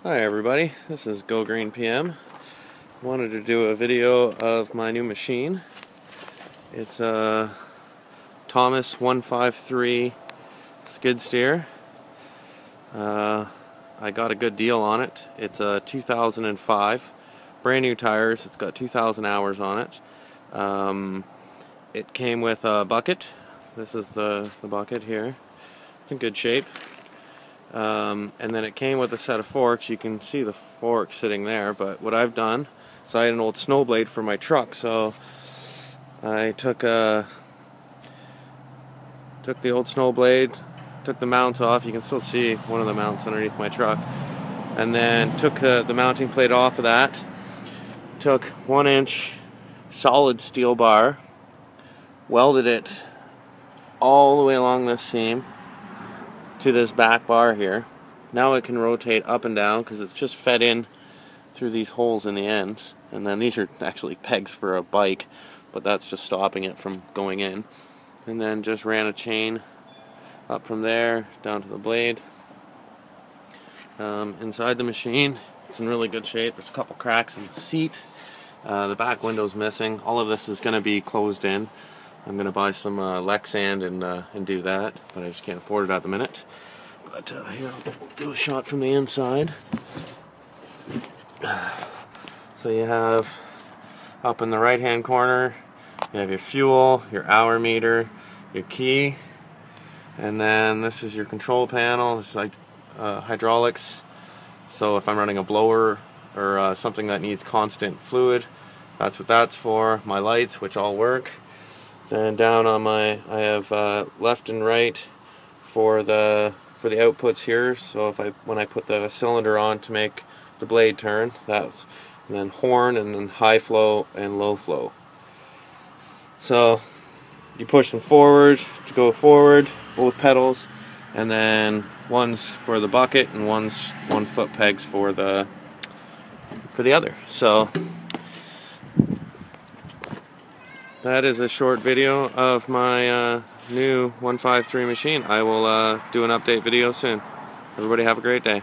Hi everybody, this is Go Green PM. Wanted to do a video of my new machine. It's a Thomas 153 skid steer. I got a good deal on it. It's a 2005, brand new tires. It's got 2,000 hours on it. It came with a bucket. This is the bucket here. It's in good shape. And then it came with a set of forks. You can see the fork sitting there, but what I've done is I had an old snow blade for my truck, so I took the old snow blade, took the mount off. You can still see one of the mounts underneath my truck, and then took the mounting plate off of that, took 1-inch solid steel bar, welded it all the way along this seam to this back bar here. Now it can rotate up and down because it's just fed in through these holes in the ends, and then these are actually pegs for a bike, but that's just stopping it from going in. And then just ran a chain up from there down to the blade. Inside the machine, it's in really good shape. There's a couple cracks in the seat. The back window's missing. All of this is going to be closed in. I'm going to buy some Lexand and do that, but I just can't afford it at the minute. But here, I'll do a shot from the inside. So you have, up in the right hand corner, you have your fuel, your hour meter, your key, and then this is your control panel. This is like hydraulics. So if I'm running a blower or something that needs constant fluid, that's what that's for. My lights, which all work. Then down on I have left and right for the outputs here. So when I put the cylinder on to make the blade turn, and then horn, and then high flow and low flow. So you push them forward to go forward, both pedals, and then one's for the bucket and one's 1-foot pegs for the other. So that is a short video of my new 153 machine. I will do an update video soon. Everybody have a great day.